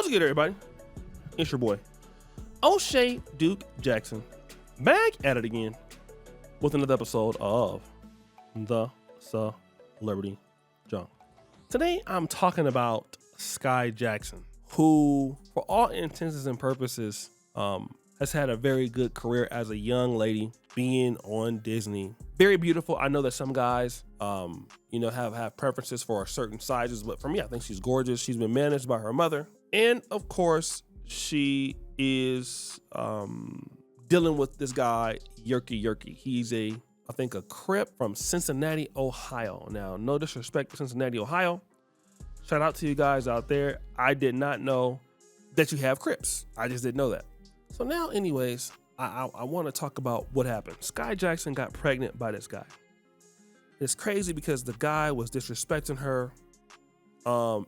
What's good, everybody? It's your boy, O'Shea Duke Jackson, back at it again with another episode of The Celebrity Junk. Today, I'm talking about Skai Jackson, who, for all intents and purposes, has had a very good career as a young lady being on Disney. Very beautiful. I know that some guys, have preferences for certain sizes, but for me, I think she's gorgeous. She's been managed by her mother. And of course, she is dealing with this guy, Yerkky Yerkky. He's I think a Crip from Cincinnati, Ohio. Now, no disrespect to Cincinnati, Ohio. Shout out to you guys out there. I did not know that you have Crips. I just didn't know that. So now, anyways, I want to talk about what happened. Skai Jackson got pregnant by this guy. It's crazy because the guy was disrespecting her.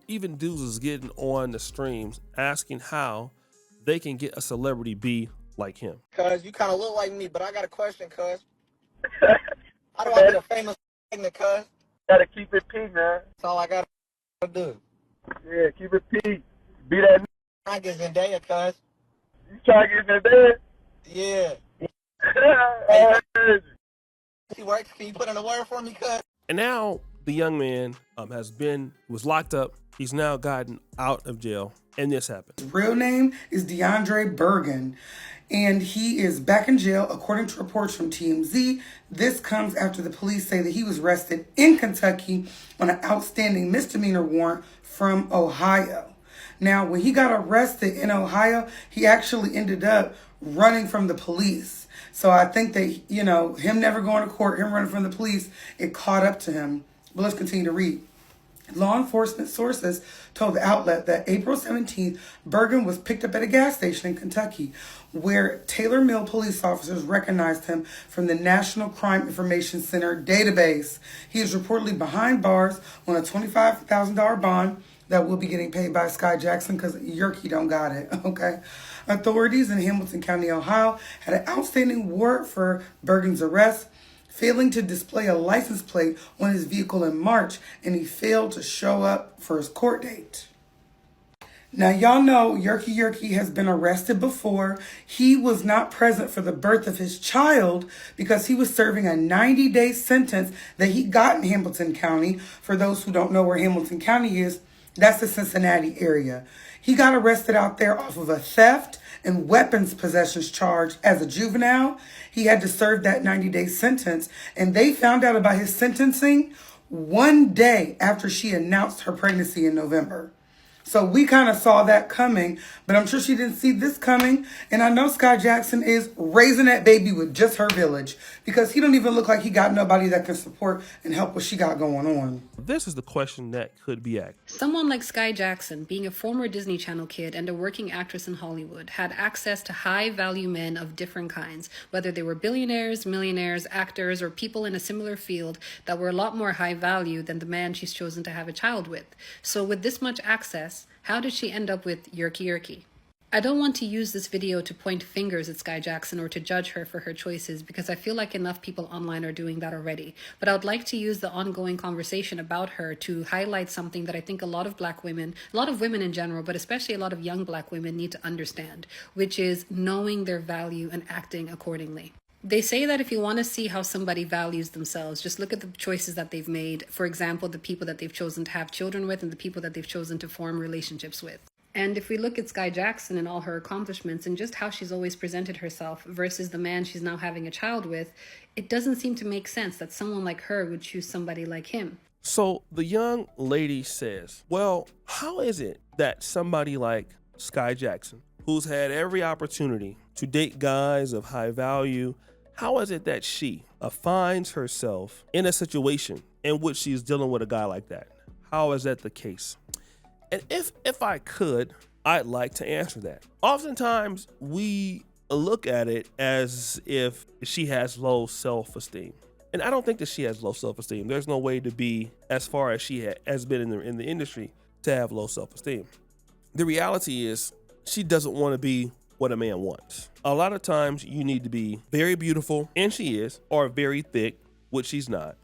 Even dudes was getting on the streams asking how they can get a celebrity be like him. Cuz you kind of look like me, but I got a question, cuz. How do I be a famous nigga, cuz? Gotta keep it P, man. That's all I gotta do. Yeah, keep it P. Be that I get Zendaya, cuz. You try to get in there? Yeah. Hey. She works. Can you put in a word for me, cuz? And now the young man was locked up. He's now gotten out of jail, and this happened. His real name is Deondre Burgin, and he is back in jail, according to reports from TMZ. This comes after the police say that he was arrested in Kentucky on an outstanding misdemeanor warrant from Ohio. Now, when he got arrested in Ohio, he actually ended up running from the police. So I think that, him never going to court, him running from the police, it caught up to him. But let's continue to read. Law enforcement sources told the outlet that April 17th, Burgin was picked up at a gas station in Kentucky, where Taylor Mill police officers recognized him from the National Crime Information Center database. He is reportedly behind bars on a $25,000 bond that will be getting paid by Skai Jackson because Yerkky don't got it, okay? Authorities in Hamilton County, Ohio, had an outstanding warrant for Burgin's arrest, failing to display a license plate on his vehicle in March, and he failed to show up for his court date. Now, y'all know Yerkky Yerkky has been arrested before. He was not present for the birth of his child because he was serving a 90-day sentence that he got in Hamilton County. For those who don't know where Hamilton County is, that's the Cincinnati area. He got arrested out there off of a theft and weapons possessions charge as a juvenile. He had to serve that 90-day sentence, and they found out about his sentencing one day after she announced her pregnancy in November. So we kind of saw that coming, but I'm sure she didn't see this coming. And I know Skai Jackson is raising that baby with just her village because he don't even look like he got nobody that can support and help what she got going on. This is the question that could be asked. Someone like Skai Jackson, being a former Disney Channel kid and a working actress in Hollywood, had access to high-value men of different kinds, whether they were billionaires, millionaires, actors, or people in a similar field that were a lot more high value than the man she's chosen to have a child with. So with this much access, how did she end up with Yerkky Yerkky? I don't want to use this video to point fingers at Skai Jackson or to judge her for her choices because I feel like enough people online are doing that already. But I would like to use the ongoing conversation about her to highlight something that I think a lot of black women, a lot of women in general, but especially a lot of young black women need to understand, which is knowing their value and acting accordingly. They say that if you want to see how somebody values themselves, just look at the choices that they've made. For example, the people that they've chosen to have children with and the people that they've chosen to form relationships with. And if we look at Skai Jackson and all her accomplishments and just how she's always presented herself versus the man she's now having a child with, it doesn't seem to make sense that someone like her would choose somebody like him. So the young lady says, well, how is it that somebody like Skai Jackson, who's had every opportunity to date guys of high value, how is it that she finds herself in a situation in which she's dealing with a guy like that? How is that the case? And if I could, I'd like to answer that. Oftentimes, we look at it as if she has low self-esteem. And I don't think that she has low self-esteem. There's no way to be, as far as she has been in the industry, to have low self-esteem. The reality is, she doesn't want to be what a man wants. A lot of times you need to be very beautiful, and she is, or very thick, which she's not.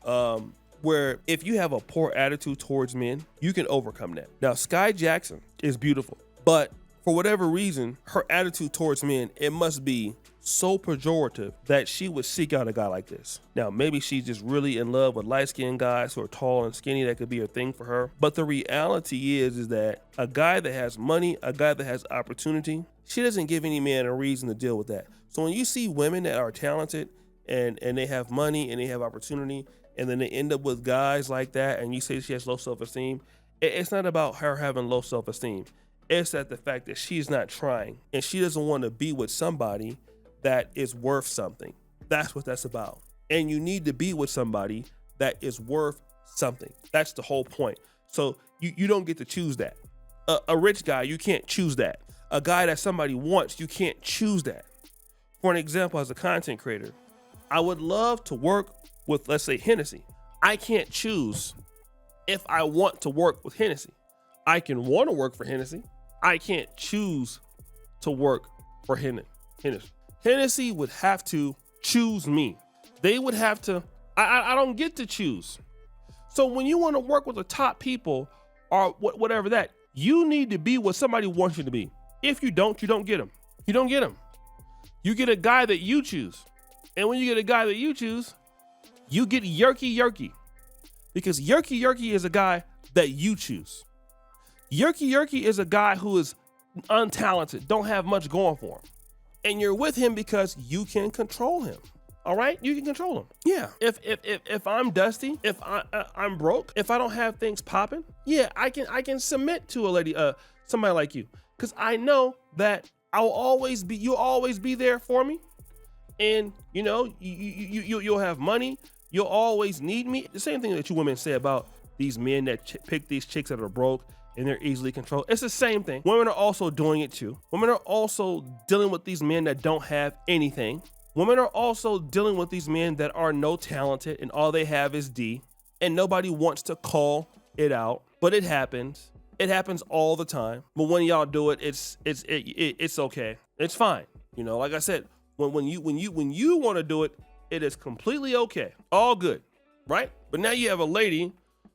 Where if you have a poor attitude towards men, you can overcome that. Now, Skai Jackson is beautiful, but For whatever reason, her attitude towards men, it must be so pejorative that she would seek out a guy like this. Now, maybe she's just really in love with light-skinned guys who are tall and skinny. That could be a thing for her. But the reality is that a guy that has money, a guy that has opportunity, she doesn't give any man a reason to deal with that. So when you see women that are talented and they have money and they have opportunity, and then they end up with guys like that, and you say she has low self-esteem, it's not about her having low self-esteem. It's that the fact that she's not trying and she doesn't want to be with somebody that is worth something. That's what that's about. And you need to be with somebody that is worth something. That's the whole point. So you don't get to choose that. A rich guy, you can't choose that. A guy that somebody wants, you can't choose that. For an example, as a content creator, I would love to work with, let's say, Hennessy. I can't choose if I want to work with Hennessy. I can want to work for Hennessy. I can't choose to work for Hennessy. Hennessy would have to choose me. They would have to, I don't get to choose. So when you want to work with the top people or whatever that, you need to be what somebody wants you to be. If you don't get them. You don't get them. You get a guy that you choose. And when you get a guy that you choose, you get Yerkky Yerkky. Because Yerkky Yerkky is a guy that you choose. Yerkky Yerkky is a guy who is untalented, don't have much going for him. And you're with him because you can control him. All right? You can control him. Yeah. If I'm dusty, if I'm broke, if I don't have things popping, yeah, I can submit to a lady, somebody like you. Because I know that you'll always be there for me. And you know, you'll have money. You'll always need me. The same thing that you women say about these men that pick these chicks that are broke and they're easily controlled. It's the same thing. Women are also doing it too. Women are also dealing with these men that don't have anything. Women are also dealing with these men that are no talented and all they have is D, and nobody wants to call it out, but it happens. It happens all the time. But when y'all do it, it's okay. It's fine. You know, like I said, when you want to do it, it is completely okay. All good, right? But now you have a lady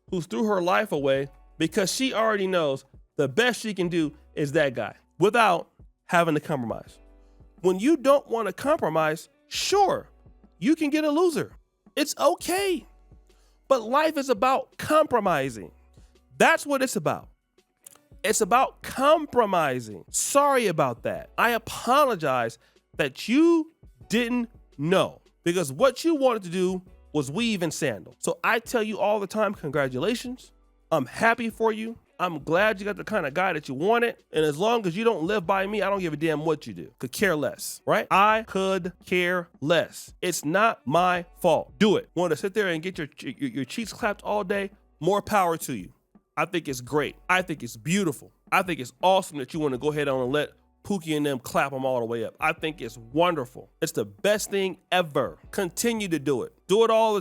who's threw her life away because she already knows the best she can do is that guy without having to compromise. When you don't want to compromise, sure, you can get a loser. It's okay. But life is about compromising. That's what it's about. It's about compromising. Sorry about that. I apologize that you didn't know, because what you wanted to do was weave and sandal. So I tell you all the time, congratulations. I'm happy for you. I'm glad you got the kind of guy that you wanted. And as long as you don't live by me, I don't give a damn what you do. Could care less, right? I could care less. It's not my fault. Do it. Want to sit there and get your cheeks clapped all day? More power to you. I think it's great. I think it's beautiful. I think it's awesome that you want to go ahead on and let Pookie and them clap them all the way up. I think it's wonderful. It's the best thing ever. Continue to do it. Do it all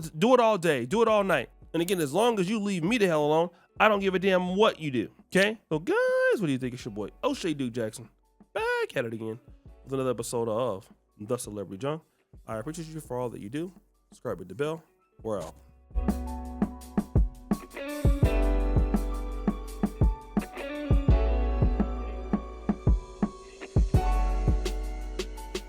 day. Do it all night. And again, as long as you leave me the hell alone, I don't give a damn what you do. Okay? So guys, what do you think? It's your boy, Skai Jackson. Back at it again with another episode of The Celebrity Junk. I appreciate you for all that you do. Subscribe with the bell. We're out.